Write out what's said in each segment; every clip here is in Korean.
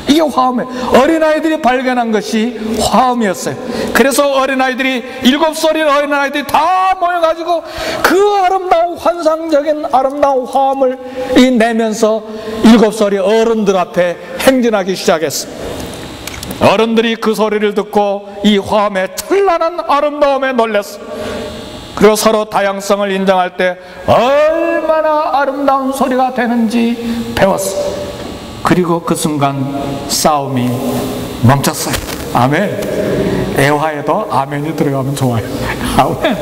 이게 화음이에요. 어린아이들이 발견한 것이 화음이었어요. 그래서 어린아이들이 7살인 어린아이들이 다 모여가지고 그 아름다운 환상적인 아름다운 화음을 내면서 7살이 어른들 앞에 행진하기 시작했어요. 어른들이 그 소리를 듣고 이 화음의 찬란한 아름다움에 놀랐어요. 그리고 서로 다양성을 인정할 때 얼마나 아름다운 소리가 되는지 배웠어요. 그리고 그 순간 싸움이 멈췄어요. 아멘. 애화에도 아멘이 들어가면 좋아요. 아멘.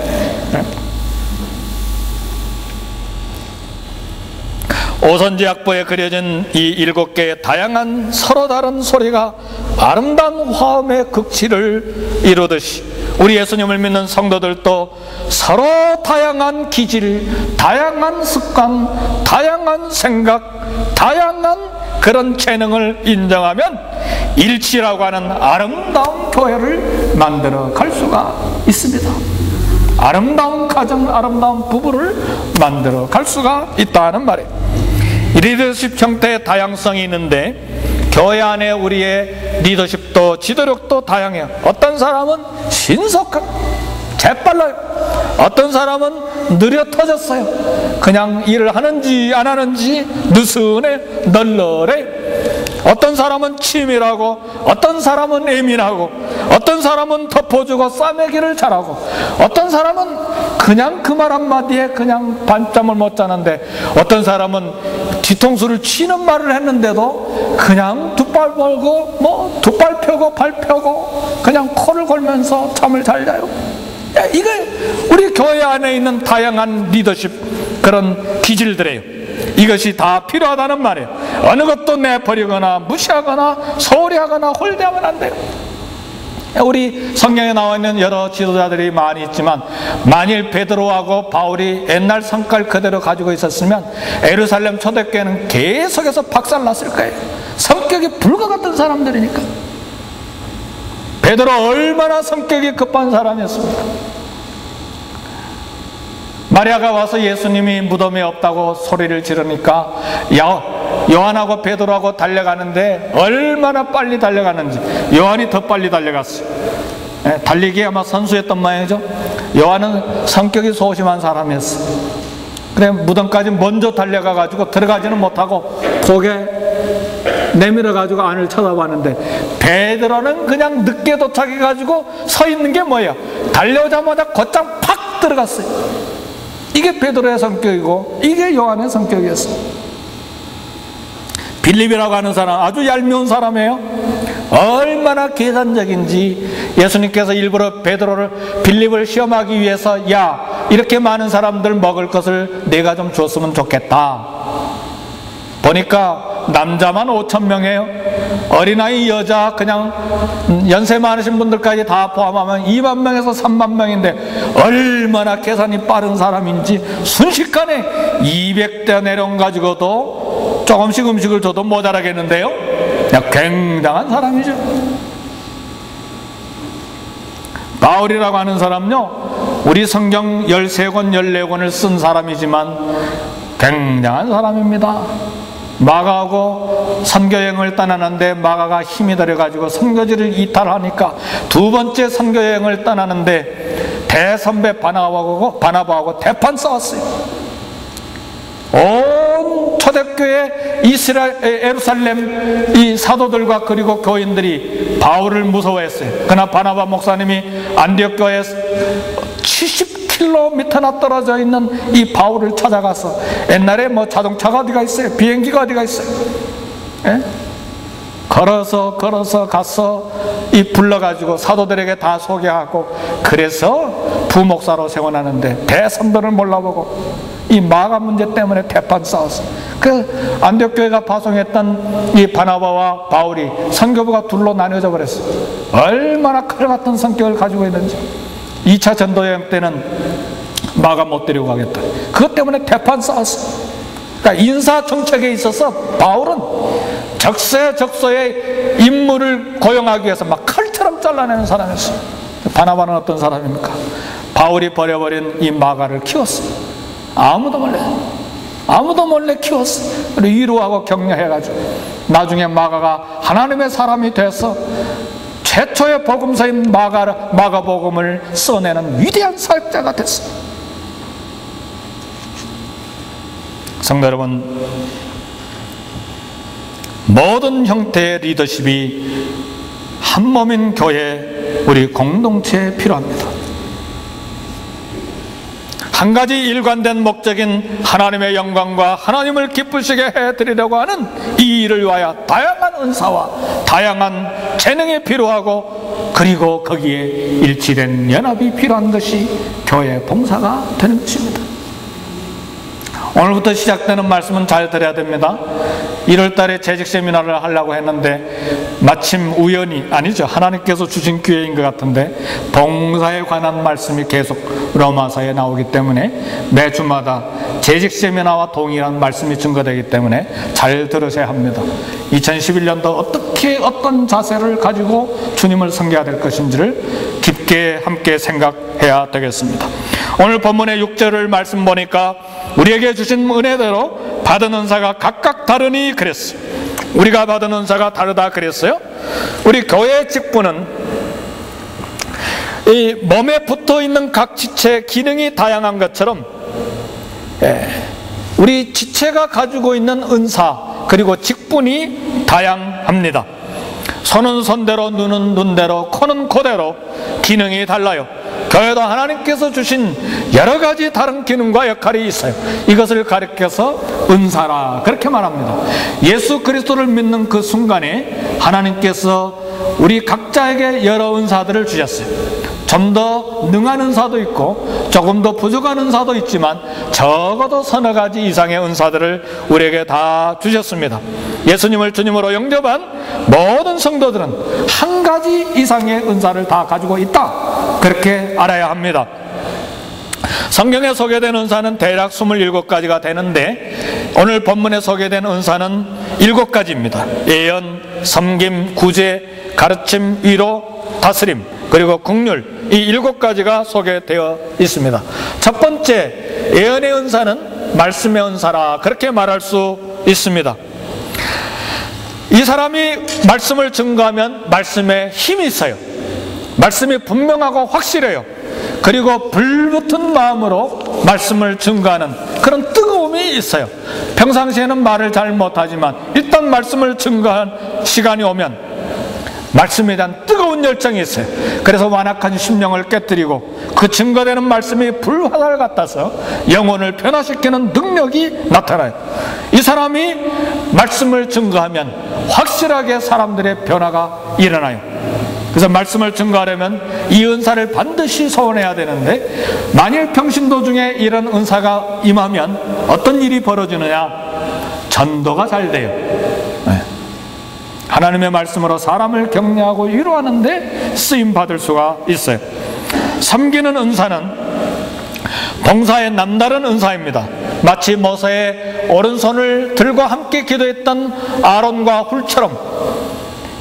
오선지악보에 그려진 이 7개의 다양한 서로 다른 소리가 아름다운 화음의 극치를 이루듯이 우리 예수님을 믿는 성도들도 서로 다양한 기질, 다양한 습관, 다양한 생각, 다양한 그런 재능을 인정하면 일치라고 하는 아름다운 교회를 만들어 갈 수가 있습니다. 아름다운 가정, 아름다운 부부를 만들어 갈 수가 있다는 말이에요. 리더십 형태의 다양성이 있는데 교회 안에 우리의 리더십도 지도력도 다양해요. 어떤 사람은 신속하고 재빨라요. 어떤 사람은 느려 터졌어요. 그냥 일을 하는지 안 하는지 느슨해, 널널해. 어떤 사람은 치밀하고 어떤 사람은 예민하고 어떤 사람은 덮어주고 싸매기를 잘하고 어떤 사람은 그냥 그 말 한마디에 그냥 밤잠을 못 자는데 어떤 사람은 뒤통수를 치는 말을 했는데도 그냥 두 팔 벌고 두 팔 펴고 발 펴고 그냥 코를 걸면서 잠을 잘 자요. 이게 우리 교회 안에 있는 다양한 리더십 그런 기질들이에요. 이것이 다 필요하다는 말이에요. 어느 것도 내버리거나 무시하거나 소홀히 하거나 홀대하면 안 돼요. 우리 성경에 나와 있는 여러 지도자들이 많이 있지만 만일 베드로하고 바울이 옛날 성깔 그대로 가지고 있었으면 예루살렘 초대교회는 계속해서 박살났을 거예요. 성격이 불과 같은 사람들이니까. 베드로 얼마나 성격이 급한 사람이었습니까? 마리아가 와서 예수님이 무덤에 없다고 소리를 지르니까 요한하고 베드로하고 달려가는데 얼마나 빨리 달려가는지 요한이 더 빨리 달려갔어요. 달리기에 아마 선수였던 모양이죠. 요한은 성격이 소심한 사람이었어요. 그래 무덤까지 먼저 달려가가지고 들어가지는 못하고 고개 내밀어가지고 안을 쳐다봤는데 베드로는 그냥 늦게 도착해가지고 서 있는 게 뭐예요? 달려오자마자 곧장 팍 들어갔어요. 이게 베드로의 성격이고 이게 요한의 성격이었어요. 빌립이라고 하는 사람 아주 얄미운 사람이에요. 얼마나 계산적인지 예수님께서 일부러 베드로를 빌립을 시험하기 위해서 야 이렇게 많은 사람들 먹을 것을 내가 좀 줬으면 좋겠다. 보니까 남자만 5,000명이에요. 어린아이 여자 그냥 연세 많으신 분들까지 다 포함하면 2만 명에서 3만 명인데 얼마나 계산이 빠른 사람인지 순식간에 200대 내려온 가지고도 조금씩 음식을 줘도 모자라겠는데요. 굉장한 사람이죠. 바울이라고 하는 사람요 우리 성경 13권 14권을 쓴 사람이지만 굉장한 사람입니다. 마가하고 선교여행을 떠나는데 마가가 힘이 들어가지고 선교지를 이탈하니까 두 번째 선교여행을 떠나는데 대선배 바나바하고 대판 싸웠어요. 온 초대교회 예루살렘 이 사도들과 그리고 교인들이 바울을 무서워했어요. 그러나 바나바 목사님이 안디옥 교회 70km나 떨어져 있는 이 바울을 찾아가서 옛날에 자동차가 어디가 있어요? 비행기가 어디가 있어요? 예? 걸어서 가서 이 불러가지고 사도들에게 다 소개하고 그래서 부목사로 세워놨는데 대선도를 몰라보고 이 마가 문제 때문에 대판 싸웠어. 그 안디옥 교회가 파송했던 이 바나바와 바울이 선교부가 둘로 나뉘어져 버렸어. 얼마나 칼 같은 성격을 가지고 있는지. 2차 전도여행 때는 마가 못 데리고 가겠다. 그것 때문에 대판 싸웠어. 그러니까 인사정책에 있어서 바울은 적세적소의 인물을 고용하기 위해서 막 칼처럼 잘라내는 사람이었어. 바나바는 어떤 사람입니까? 바울이 버려버린 이 마가를 키웠어. 아무도 몰라요. 아무도 몰래 키웠어. 그리고 위로하고 격려해가지고 나중에 마가가 하나님의 사람이 돼서 최초의 복음서인 마가복음을 써내는 위대한 사역자가 됐어요. 성도 여러분, 모든 형태의 리더십이 한 몸인 교회, 우리 공동체에 필요합니다. 한 가지 일관된 목적인 하나님의 영광과 하나님을 기쁘시게 해드리려고 하는 이 일을 위하여 다양한 은사와 다양한 재능이 필요하고, 그리고 거기에 일치된 연합이 필요한 것이 교회 봉사가 되는 것입니다. 오늘부터 시작되는 말씀은 잘 들어야 됩니다. 1월 달에 재직 세미나를 하려고 했는데 마침 우연히, 아니죠, 하나님께서 주신 기회인 것 같은데 봉사에 관한 말씀이 계속 로마서에 나오기 때문에 매주마다 재직 세미나와 동일한 말씀이 증거되기 때문에 잘 들으셔야 합니다. 2011년도 어떻게 어떤 자세를 가지고 주님을 섬겨야 될 것인지를 깊게 함께 생각해야 되겠습니다. 오늘 본문의 6절을 말씀 보니까 우리에게 주신 은혜대로 받은 은사가 각각 다르니 그랬어요. 우리가 받은 은사가 다르다 그랬어요. 우리 교회의 직분은 이 몸에 붙어있는 각 지체의 기능이 다양한 것처럼 우리 지체가 가지고 있는 은사 그리고 직분이 다양합니다. 손은 손대로, 눈은 눈대로, 코는 코대로 기능이 달라요. 교회도 하나님께서 주신 여러 가지 다른 기능과 역할이 있어요. 이것을 가리켜서 은사라 그렇게 말합니다. 예수 그리스도를 믿는 그 순간에 하나님께서 우리 각자에게 여러 은사들을 주셨어요. 좀 더 능한 은사도 있고 조금 더 부족한 은사도 있지만 적어도 서너 가지 이상의 은사들을 우리에게 다 주셨습니다. 예수님을 주님으로 영접한 모든 성도들은 한 가지 이상의 은사를 다 가지고 있다, 그렇게 알아야 합니다. 성경에 소개된 은사는 대략 27가지가 되는데 오늘 본문에 소개된 은사는 7가지입니다. 예언, 섬김, 구제, 가르침, 위로, 다스림, 그리고 긍휼, 이 7가지가 소개되어 있습니다. 첫 번째, 예언의 은사는 말씀의 은사라 그렇게 말할 수 있습니다. 이 사람이 말씀을 증거하면 말씀에 힘이 있어요. 말씀이 분명하고 확실해요. 그리고 불붙은 마음으로 말씀을 증거하는 그런 뜨거움이 있어요. 평상시에는 말을 잘 못하지만 일단 말씀을 증거한 시간이 오면 말씀에 대한 뜨거운 열정이 있어요. 그래서 완악한 심령을 깨뜨리고 그 증거되는 말씀이 불화살 같아서 영혼을 변화시키는 능력이 나타나요. 이 사람이 말씀을 증거하면 확실하게 사람들의 변화가 일어나요. 그래서 말씀을 증거하려면 이 은사를 반드시 소원해야 되는데, 만일 평신도 중에 이런 은사가 임하면 어떤 일이 벌어지느냐? 전도가 잘 돼요. 하나님의 말씀으로 사람을 격려하고 위로하는데 쓰임받을 수가 있어요. 섬기는 은사는 봉사의 남다른 은사입니다. 마치 모세의 오른손을 들고 함께 기도했던 아론과 훌처럼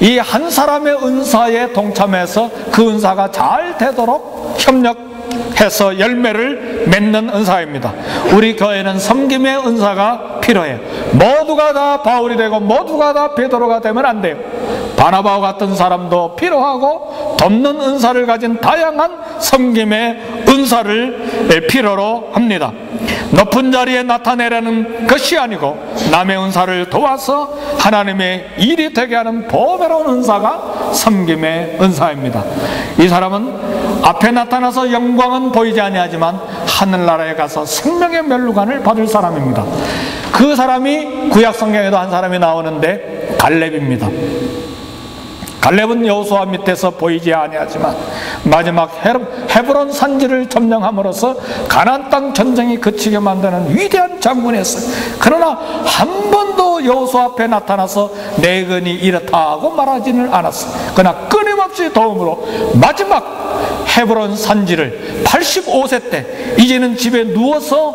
이 한 사람의 은사에 동참해서 그 은사가 잘 되도록 협력해서 열매를 맺는 은사입니다. 우리 교회는 섬김의 은사가 필요해요. 모두가 다 바울이 되고 모두가 다 베드로가 되면 안 돼요. 바나바와 같은 사람도 필요하고 돕는 은사를 가진 다양한 섬김의 은사를 필요로 합니다. 높은 자리에 나타내려는 것이 아니고 남의 은사를 도와서 하나님의 일이 되게 하는 보배로운 은사가 섬김의 은사입니다. 이 사람은 앞에 나타나서 영광은 보이지 아니하지만 하늘나라에 가서 생명의 멸루관을 받을 사람입니다. 그 사람이 구약 성경에도 한 사람이 나오는데 갈렙입니다. 갈렙은 여호수아 밑에서 보이지 아니하지만 마지막 헤브론 산지를 점령함으로써 가나안 땅 전쟁이 그치게 만드는 위대한 장군이었어요. 그러나 한 번도 여호수아 앞에 나타나서 내 근이 이렇다 하고 말하지는 않았어요. 그러나 끊임없이 도움으로 마지막 헤브론 산지를 85세 때 이제는 집에 누워서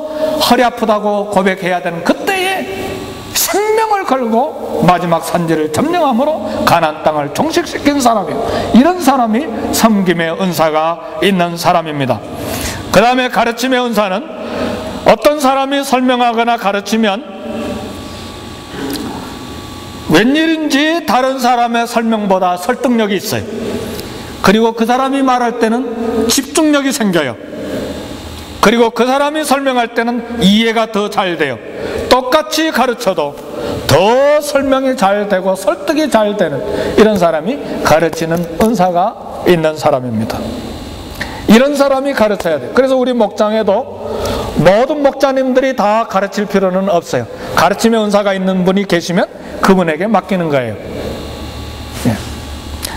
허리 아프다고 고백해야 되는 그때에 생명을 걸고 마지막 산지를 점령함으로 가나안 땅을 종식시킨 사람이에요. 이런 사람이 섬김의 은사가 있는 사람입니다. 그 다음에 가르침의 은사는 어떤 사람이 설명하거나 가르치면 웬일인지 다른 사람의 설명보다 설득력이 있어요. 그리고 그 사람이 말할 때는 집중력이 생겨요. 그리고 그 사람이 설명할 때는 이해가 더 잘 돼요. 똑같이 가르쳐도 더 설명이 잘 되고 설득이 잘 되는 이런 사람이 가르치는 은사가 있는 사람입니다. 이런 사람이 가르쳐야 돼요. 그래서 우리 목장에도 모든 목자님들이 다 가르칠 필요는 없어요. 가르침의 은사가 있는 분이 계시면 그분에게 맡기는 거예요. 예.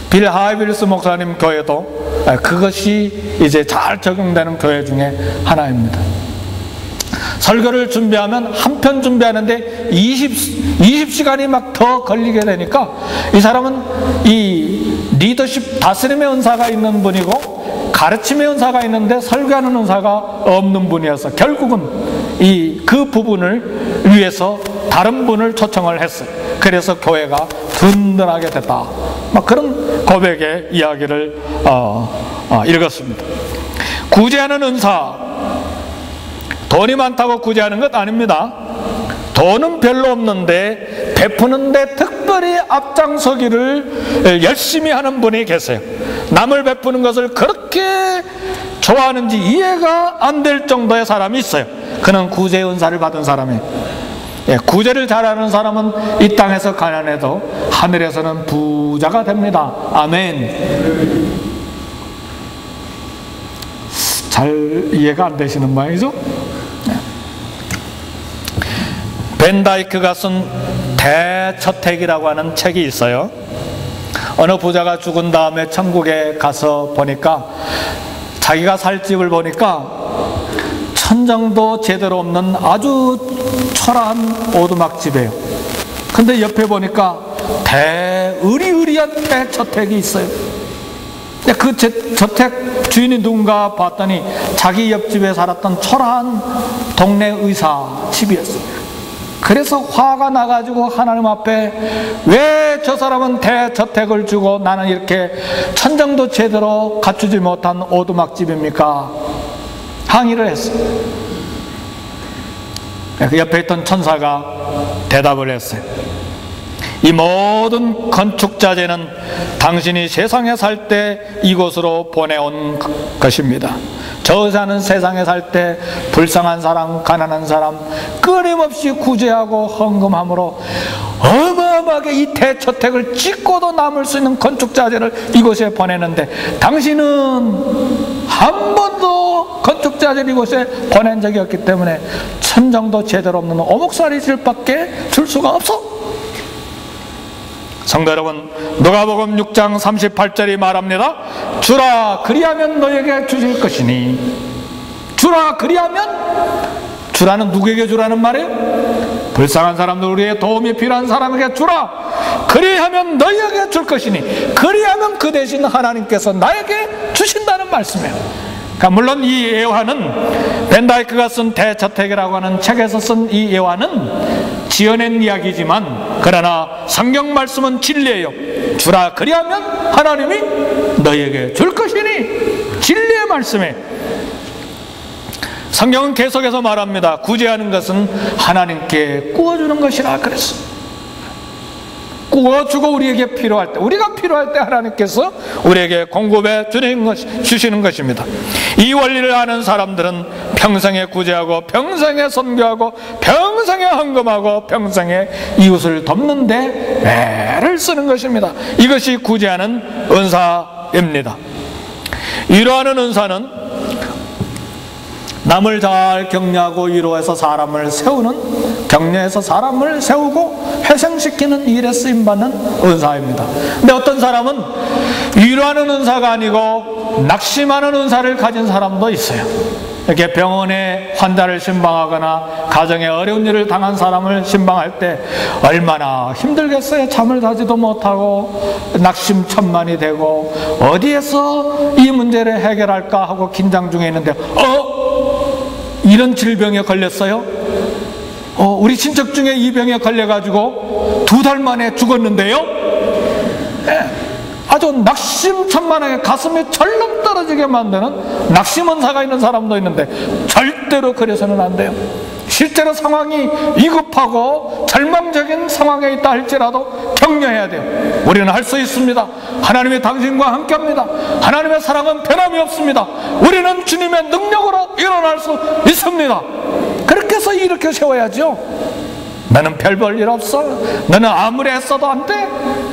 빌 하이빌스 목사님 교회도 그것이 이제 잘 적용되는 교회 중에 하나입니다. 설교를 준비하면 한 편 준비하는데 20시간이 막 더 걸리게 되니까 이 사람은 이 리더십 다스림의 은사가 있는 분이고 가르침의 은사가 있는데 설교하는 은사가 없는 분이어서 결국은 그 부분을 위해서 다른 분을 초청을 했어요. 그래서 교회가 든든하게 됐다. 막 그런 고백의 이야기를 읽었습니다. 구제하는 은사, 돈이 많다고 구제하는 것 아닙니다. 돈은 별로 없는데 베푸는데 특별히 앞장서기를 열심히 하는 분이 계세요. 남을 베푸는 것을 그렇게 좋아하는지 이해가 안 될 정도의 사람이 있어요. 그는 구제 은사를 받은 사람이에요. 예, 구제를 잘하는 사람은 이 땅에서 가난해도 하늘에서는 부자가 됩니다. 아멘. 잘 이해가 안 되시는 모양이죠? 벤다이크가 쓴 대저택이라고 하는 책이 있어요. 어느 부자가 죽은 다음에 천국에 가서 보니까 자기가 살 집을 보니까 천장도 제대로 없는 아주 초라한 오두막 집이에요. 근데 옆에 보니까 의리의리한 대저택이 있어요. 근데 그 저택 주인이 누군가 봤더니 자기 옆집에 살았던 초라한 동네 의사 집이었어요. 그래서 화가 나가지고 하나님 앞에 왜 저 사람은 대저택을 주고 나는 이렇게 천장도 제대로 갖추지 못한 오두막집입니까? 항의를 했어요. 그 옆에 있던 천사가 대답을 했어요. 이 모든 건축자재는 당신이 세상에 살 때 이곳으로 보내온 것입니다. 저 의사는 세상에 살 때 불쌍한 사람, 가난한 사람 끊임없이 구제하고 헌금함으로 어마어마하게 이 대저택을 짓고도 남을 수 있는 건축자재를 이곳에 보내는데 당신은 한 번도 건축자재를 이곳에 보낸 적이 없기 때문에 천장도 제대로 없는 오목살이 집밖에 줄 수가 없어. 성도 여러분, 누가복음 6장 38절이 말합니다. 주라 그리하면 너에게 주실 것이니. 주라 그리하면, 주라는 누구에게 주라는 말이에요? 불쌍한 사람들, 우리의 도움이 필요한 사람에게 주라. 그리하면 너에게 줄 것이니. 그리하면 그 대신 하나님께서 나에게 주신다는 말씀이에요. 그러니까 물론 이 예화는 벤다이크가 쓴 대저택이라고 하는 책에서 쓴 이 예화는 지어낸 이야기지만 그러나 성경 말씀은 진리예요. 주라 그리하면 하나님이 너에게 줄 것이니. 진리의 말씀에 성경은 계속해서 말합니다. 구제하는 것은 하나님께 구워주는 것이라 그랬어요. 구워주고 우리에게 필요할 때, 우리가 필요할 때 하나님께서 우리에게 공급해 주시는 것입니다. 이 원리를 아는 사람들은 평생에 구제하고 평생에 선교하고 평생에 헌금하고 평생에 이웃을 돕는데 애를 쓰는 것입니다. 이것이 구제하는 은사입니다. 위로하는 은사는 남을 잘 격려하고 위로해서 사람을 세우는, 격려해서 사람을 세우고 회생시키는 일에 쓰임받는 은사입니다. 근데 어떤 사람은 위로하는 은사가 아니고 낙심하는 은사를 가진 사람도 있어요. 이렇게 병원에 환자를 신방하거나 가정에 어려운 일을 당한 사람을 신방할 때 얼마나 힘들겠어요. 잠을 자지도 못하고 낙심천만이 되고 어디에서 이 문제를 해결할까 하고 긴장 중에 있는데 이런 질병에 걸렸어요? 우리 친척 중에 이 병에 걸려가지고 2달 만에 죽었는데요? 네. 아주 낙심천만하게 가슴이 절렁 떨어지게 만드는 낙심원사가 있는 사람도 있는데 절대로 그래서는 안 돼요. 실제로 상황이 위급하고 절망적인 상황에 있다 할지라도 격려해야 돼요. 우리는 할 수 있습니다. 하나님이 당신과 함께합니다. 하나님의 사랑은 변함이 없습니다. 우리는 주님의 능력으로 일어날 수 있습니다. 그렇게 해서 일으켜 세워야죠. 너는 별 볼 일 없어. 너는 아무리 애써도 안 돼.